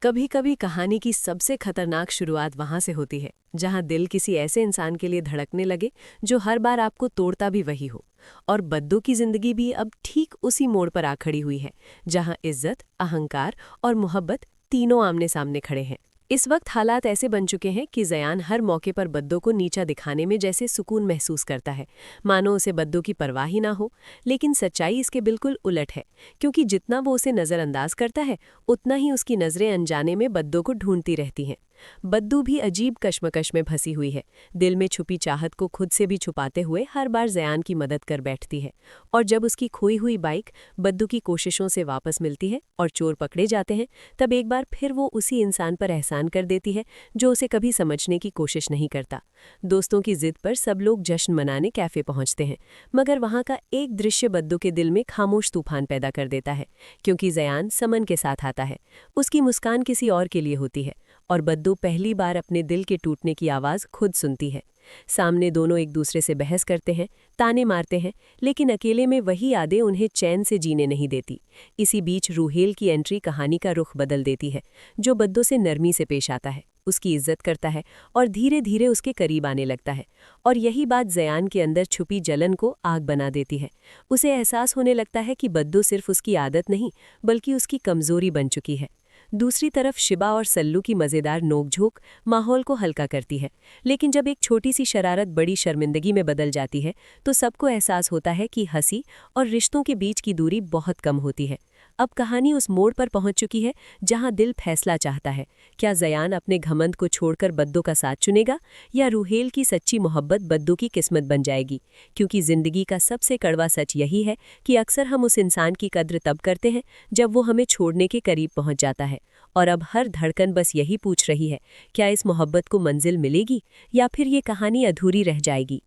कभी कभी कहानी की सबसे खतरनाक शुरुआत वहां से होती है जहां दिल किसी ऐसे इंसान के लिए धड़कने लगे जो हर बार आपको तोड़ता भी वही हो। और बद्दू की जिंदगी भी अब ठीक उसी मोड़ पर आ खड़ी हुई है जहां इज्जत, अहंकार और मोहब्बत तीनों आमने सामने खड़े हैं। इस वक्त हालात ऐसे बन चुके हैं कि जयान हर मौके पर बद्दू को नीचा दिखाने में जैसे सुकून महसूस करता है, मानो उसे बद्दू की परवाह ही ना हो। लेकिन सच्चाई इसके बिल्कुल उलट है, क्योंकि जितना वो उसे नज़रअंदाज करता है उतना ही उसकी नज़रें अनजाने में बद्दू को ढूंढती रहती हैं। बद्दू भी अजीब कश्मकश में फंसी हुई है, दिल में छुपी चाहत को खुद से भी छुपाते हुए हर बार जयान की मदद कर बैठती है। और जब उसकी खोई हुई बाइक बद्दू की कोशिशों से वापस मिलती है और चोर पकड़े जाते हैं, तब एक बार फिर वो उसी इंसान पर एहसान कर देती है जो उसे कभी समझने की कोशिश नहीं करता। दोस्तों की जिद पर सब लोग जश्न मनाने कैफे पहुंचते हैं, मगर वहां का एक दृश्य बद्दू के दिल में खामोश तूफान पैदा कर देता है, क्योंकि जयान समन के साथ आता है। उसकी मुस्कान किसी और के लिए होती है और बद्दू पहली बार अपने दिल के टूटने की आवाज़ खुद सुनती है। सामने दोनों एक दूसरे से बहस करते हैं, ताने मारते हैं, लेकिन अकेले में वही यादें उन्हें चैन से जीने नहीं देती। इसी बीच रूहेल की एंट्री कहानी का रुख बदल देती है, जो बद्दू से नरमी से पेश आता है, उसकी इज्जत करता है और धीरे धीरे उसके करीब आने लगता है। और यही बात जयान के अंदर छुपी जलन को आग बना देती है। उसे एहसास होने लगता है कि बद्दू सिर्फ उसकी आदत नहीं, बल्कि उसकी कमजोरी बन चुकी है। दूसरी तरफ शिबा और सल्लू की मज़ेदार नोकझोंक माहौल को हल्का करती है, लेकिन जब एक छोटी सी शरारत बड़ी शर्मिंदगी में बदल जाती है तो सबको एहसास होता है कि हंसी और रिश्तों के बीच की दूरी बहुत कम होती है। अब कहानी उस मोड़ पर पहुंच चुकी है जहां दिल फैसला चाहता है, क्या जयान अपने घमंड को छोड़कर बद्दू का साथ चुनेगा या रूहेल की सच्ची मोहब्बत बद्दू की किस्मत बन जाएगी। क्योंकि जिंदगी का सबसे कड़वा सच यही है कि अक्सर हम उस इंसान की कद्र तब करते हैं जब वो हमें छोड़ने के करीब पहुंच जाता है। और अब हर धड़कन बस यही पूछ रही है, क्या इस मोहब्बत को मंजिल मिलेगी या फिर ये कहानी अधूरी रह जाएगी।